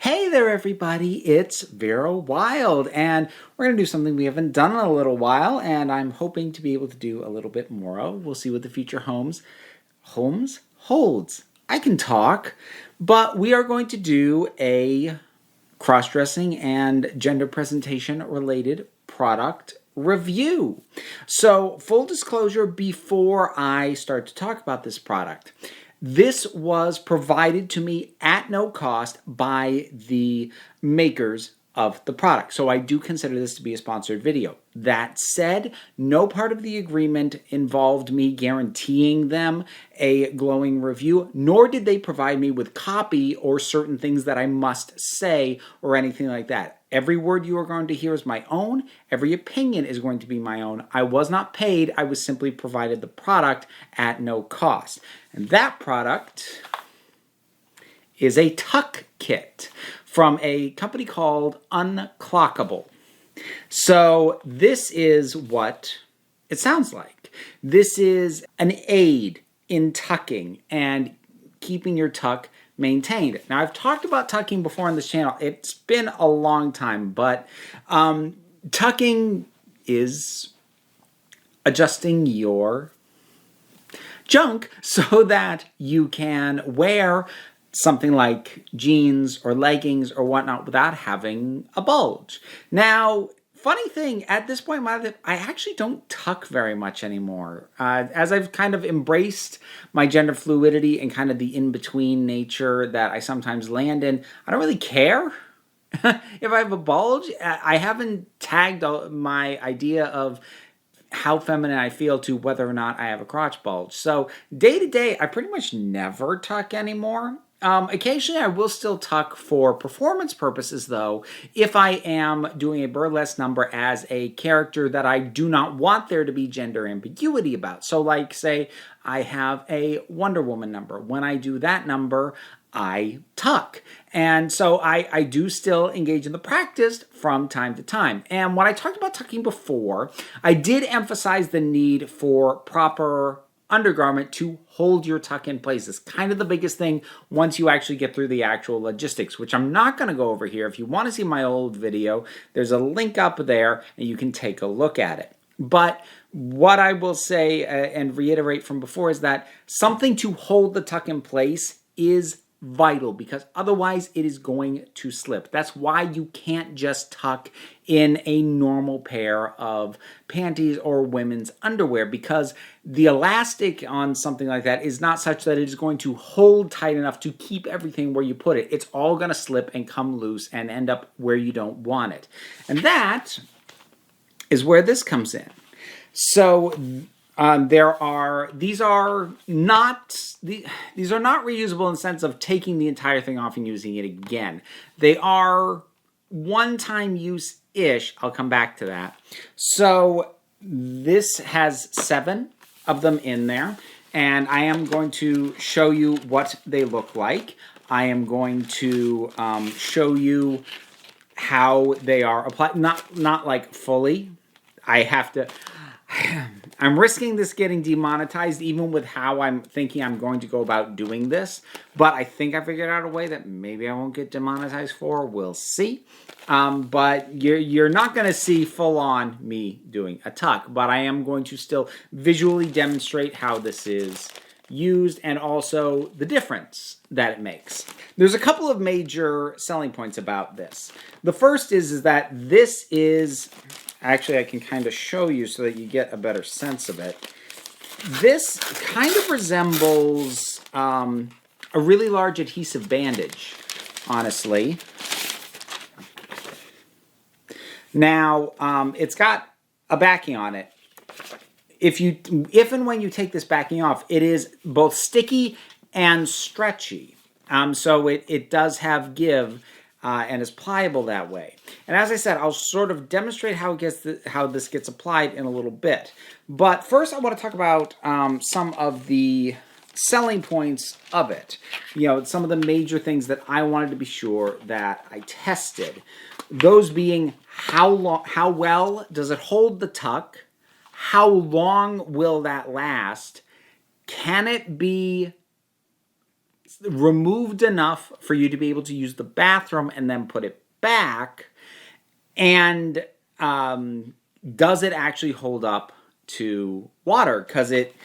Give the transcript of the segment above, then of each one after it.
Hey there, everybody. It's Vera Wylde, and we're going to do something we haven't done in a little while, and I'm hoping to be able to do a little bit more of. We'll see what the future holds. I can talk, but we are going to do a cross-dressing and gender presentation related product review. So, full disclosure before I start to talk about this product. This was provided to me at no cost by the makers of the product. So I do consider this to be a sponsored video. That said, no part of the agreement involved me guaranteeing them a glowing review, nor did they provide me with copy or certain things that I must say or anything like that. Every word you are going to hear is my own. Every opinion is going to be my own. I was not paid. I was simply provided the product at no cost. And that product is a tuck kit from a company called Unclockable. So this is what it sounds like. This is an aid in tucking and keeping your tuck maintained. Now, I've talked about tucking before on this channel. It's been a long time, but tucking is adjusting your junk so that you can wear something like jeans or leggings or whatnot without having a bulge. Now, funny thing, at this point in my life, I actually don't tuck very much anymore. As I've kind of embraced my gender fluidity and kind of the in-between nature that I sometimes land in, I don't really care if I have a bulge. I haven't tagged my idea of how feminine I feel to whether or not I have a crotch bulge. So day to day, I pretty much never tuck anymore. Occasionally, I will still tuck for performance purposes, though, if I am doing a burlesque number as a character that I do not want there to be gender ambiguity about. So, like, say, I have a Wonder Woman number. When I do that number, I tuck. And so I do still engage in the practice from time to time. And when I talked about tucking before, I did emphasize the need for proper undergarment to hold your tuck in place. It's kind of the biggest thing once you actually get through the actual logistics, which I'm not going to go over here. If you want to see my old video, there's a link up there and you can take a look at it. But what I will say and reiterate from before is that something to hold the tuck in place is vital, because otherwise it is going to slip. That's why you can't just tuck in a normal pair of panties or women's underwear, because the elastic on something like that is not such that it is going to hold tight enough to keep everything where you put it. It's all going to slip and come loose and end up where you don't want it. And that is where this comes in. So these are not reusable in the sense of taking the entire thing off and using it again. They are one-time use-ish. I'll come back to that. So this has 7 of them in there, and I am going to show you what they look like. I am going to show you how they are applied. Not like fully. I'm risking this getting demonetized even with how I'm thinking I'm going to go about doing this. But I think I figured out a way that maybe I won't get demonetized for. We'll see. But you're not going to see full-on me doing a tuck. But I am going to still visually demonstrate how this is used and also the difference that it makes. There's a couple of major selling points about this. The first is that this is... Actually, I can kind of show you so that you get a better sense of it. This kind of resembles a really large adhesive bandage, honestly. Now, it's got a backing on it. If and when you take this backing off, it is both sticky and stretchy. So it does have give. And is pliable that way. And as I said, I'll sort of demonstrate how this gets applied in a little bit. But first, I want to talk about some of the selling points of it. You know, some of the major things that I wanted to be sure that I tested. Those being how well does it hold the tuck? How long will that last? Can it be removed enough for you to be able to use the bathroom and then put it back? And does it actually hold up to water? Because it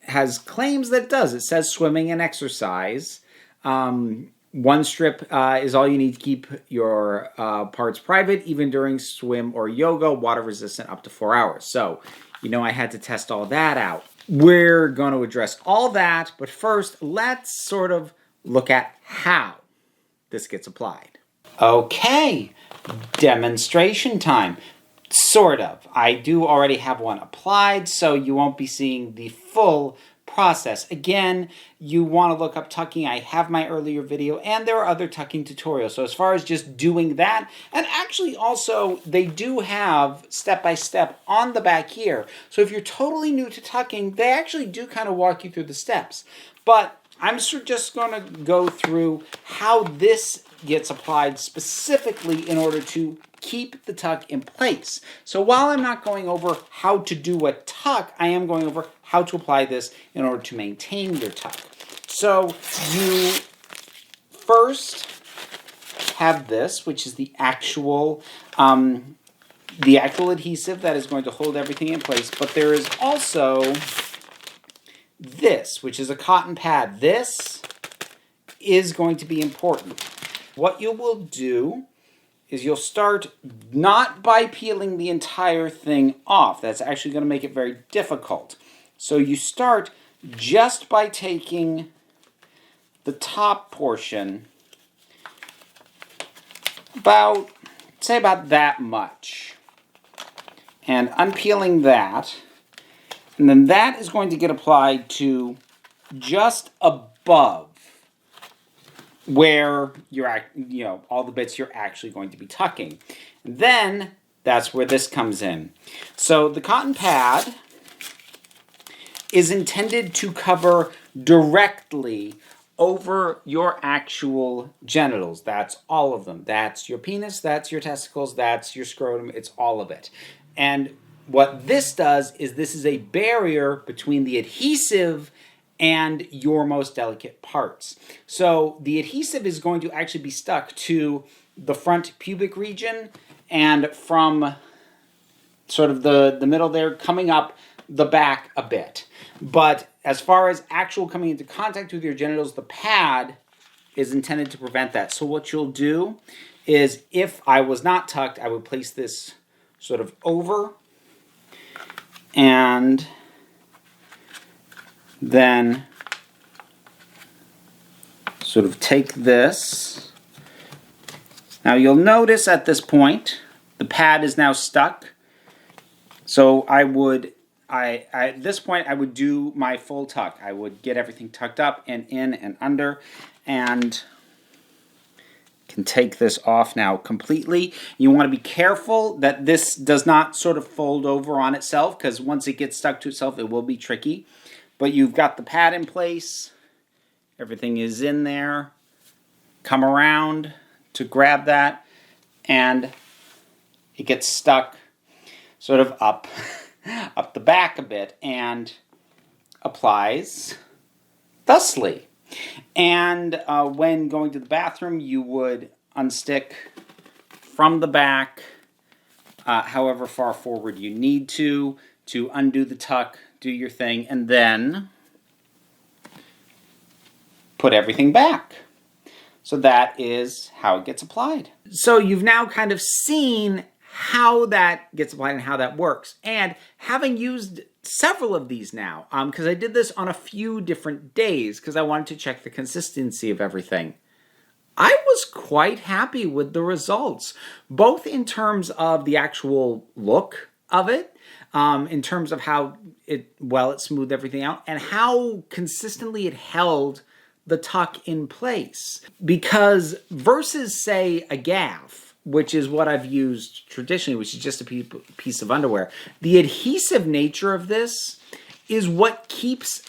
has claims that it does. It says swimming and exercise. One strip is all you need to keep your parts private, even during swim or yoga, water resistant up to 4 hours. So, I had to test all that out. We're going to address all that, but first, let's sort of look at how this gets applied. Okay, demonstration time. Sort of. I do already have one applied, so you won't be seeing the full process. Again, you want to look up tucking. I have my earlier video, and there are other tucking tutorials. So as far as just doing that, and actually also they do have step-by-step on the back here. So if you're totally new to tucking, they actually do kind of walk you through the steps. But I'm just going to go through how this gets applied specifically in order to keep the tuck in place. So while I'm not going over how to do a tuck, I am going over how to apply this in order to maintain your tuck. So you first have this, which is the actual adhesive that is going to hold everything in place, but there is also this, which is a cotton pad. This is going to be important. What you will do is you'll start not by peeling the entire thing off. That's actually going to make it very difficult. So you start just by taking the top portion, say about that much, and unpeeling that, and then that is going to get applied to just above where you're, all the bits you're actually going to be tucking. And then that's where this comes in. So the cotton pad is intended to cover directly over your actual genitals. That's all of them. That's your penis, that's your testicles, that's your scrotum, it's all of it. And what this does is this is a barrier between the adhesive and your most delicate parts. So the adhesive is going to actually be stuck to the front pubic region and from sort of the middle there coming up the back a bit. But as far as actual coming into contact with your genitals, the pad is intended to prevent that. So what you'll do is, if I was not tucked, I would place this sort of over and then sort of take this. Now you'll notice at this point the pad is now stuck. So at this point I would do my full tuck. I would get everything tucked up and in and under, and can take this off now completely. You want to be careful that this does not sort of fold over on itself, because once it gets stuck to itself it will be tricky. But you've got the pad in place, everything is in there. Come around to grab that, and it gets stuck sort of up the back a bit and applies thusly. And when going to the bathroom, you would unstick from the back however far forward you need to undo the tuck, do your thing, and then put everything back. So that is how it gets applied. So you've now kind of seen how that gets applied and how that works. And having used several of these now, because I did this on a few different days because I wanted to check the consistency of everything, I was quite happy with the results, both in terms of the actual look of it, in terms of how it smoothed everything out, and how consistently it held the tuck in place. Because versus, say, a gaff, which is what I've used traditionally, which is just a piece of underwear, the adhesive nature of this is what keeps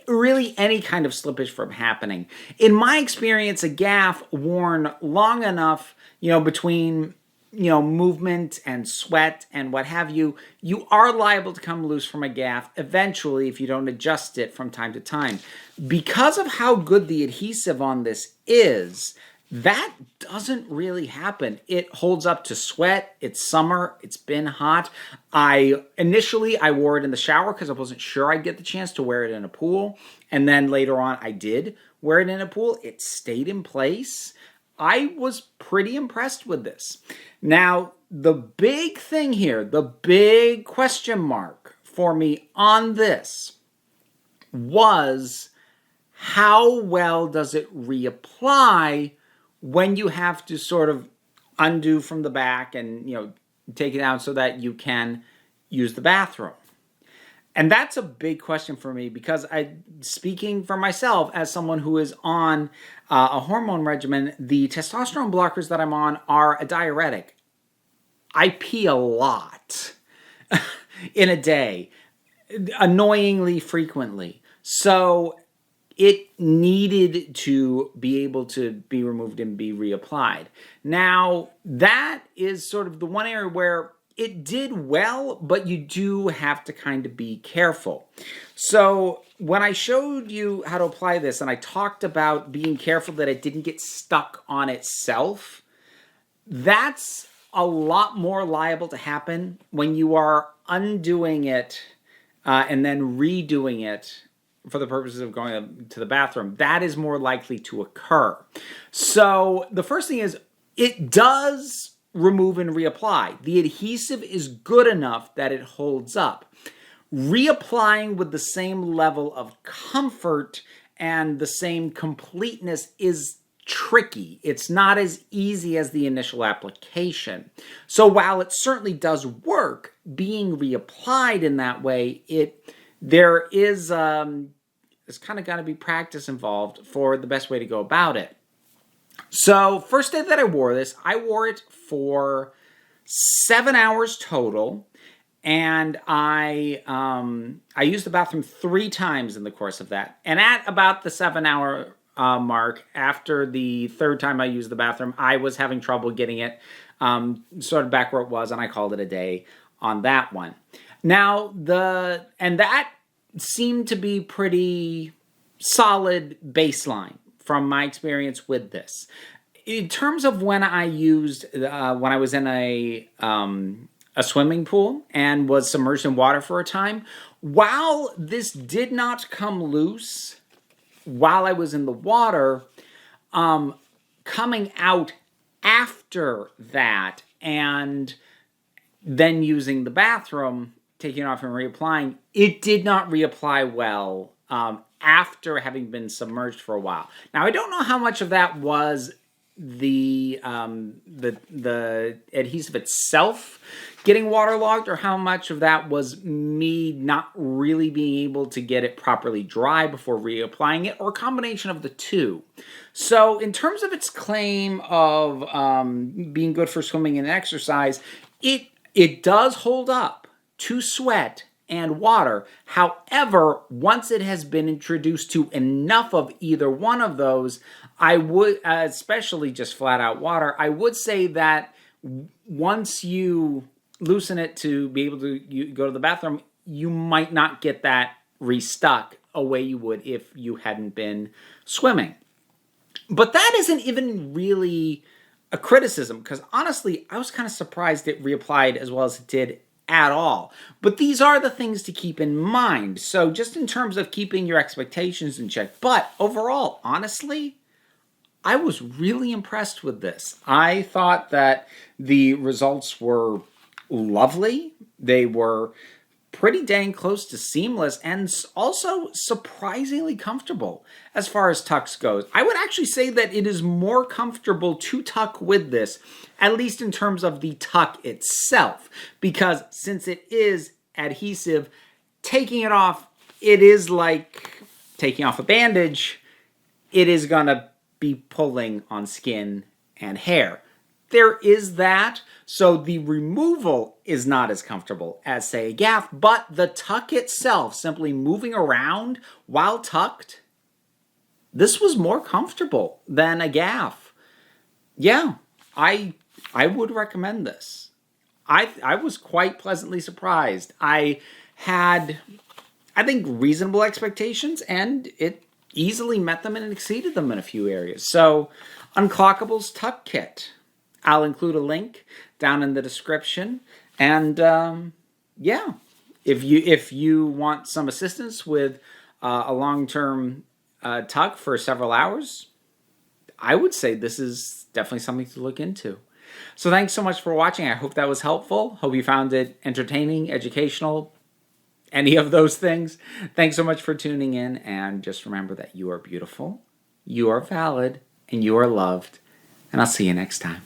really any kind of slippage from happening. In my experience, a gaff worn long enough, between movement and sweat and what have you, you are liable to come loose from a gaff eventually if you don't adjust it from time to time. Because of how good the adhesive on this is, that doesn't really happen. It holds up to sweat. It's summer. It's been hot. Initially I wore it in the shower because I wasn't sure I'd get the chance to wear it in a pool. And then later on I did wear it in a pool. It stayed in place. I was pretty impressed with this. Now, the big thing here, the big question mark for me on this was how well does it reapply when you have to sort of undo from the back and, take it out so that you can use the bathroom. And that's a big question for me because speaking for myself as someone who is on a hormone regimen, the testosterone blockers that I'm on are a diuretic. I pee a lot in a day, annoyingly frequently. So it needed to be able to be removed and be reapplied. Now, that is sort of the one area where it did well, but you do have to kind of be careful. So when I showed you how to apply this and I talked about being careful that it didn't get stuck on itself, that's a lot more liable to happen when you are undoing it and then redoing it for the purposes of going to the bathroom. That is more likely to occur. So the first thing is it does remove and reapply. The adhesive is good enough that it holds up. Reapplying with the same level of comfort and the same completeness is tricky. It's not as easy as the initial application. So while it certainly does work, being reapplied in that way, there is it's kind of got to be practice involved for the best way to go about it. So first day that I wore this, I wore it for 7 hours total, and I used the bathroom 3 times in the course of that. And at about the 7-hour mark, after the 3rd time I used the bathroom, I was having trouble getting it sort of back where it was, and I called it a day on that one. Now, that seemed to be pretty solid baseline from my experience with this. In terms of when I used, when I was in a swimming pool and was submerged in water for a time, while this did not come loose while I was in the water, coming out after that and then using the bathroom, taking it off and reapplying, it did not reapply well after having been submerged for a while. Now, I don't know how much of that was the adhesive itself getting waterlogged or how much of that was me not really being able to get it properly dry before reapplying it, or a combination of the two. So in terms of its claim of being good for swimming and exercise, it does hold up to sweat and water. However, once it has been introduced to enough of either one of those, I would, especially just flat out water, I would say that once you loosen it to be able to go to the bathroom, you might not get that restuck a way you would if you hadn't been swimming. But that isn't even really a criticism, because honestly, I was kind of surprised it reapplied as well as it did at all. But these are the things to keep in mind. So just in terms of keeping your expectations in check. But overall, honestly, I was really impressed with this. I thought that the results were lovely. They were pretty dang close to seamless and also surprisingly comfortable as far as tucks goes. I would actually say that it is more comfortable to tuck with this, at least in terms of the tuck itself, because since it is adhesive, taking it off, it is like taking off a bandage. It is going to be pulling on skin and hair. There is that, so the removal is not as comfortable as, say, a gaff, but the tuck itself, simply moving around while tucked, this was more comfortable than a gaff. Yeah, I I would recommend this. I was quite pleasantly surprised. I had, I think, reasonable expectations, and it easily met them and exceeded them in a few areas. So, Unclockable's Tuck Kit. I'll include a link down in the description. And yeah, if you want some assistance with a long-term tuck for several hours, I would say this is definitely something to look into. So thanks so much for watching. I hope that was helpful. Hope you found it entertaining, educational, any of those things. Thanks so much for tuning in, and just remember that you are beautiful, you are valid, and you are loved. And I'll see you next time.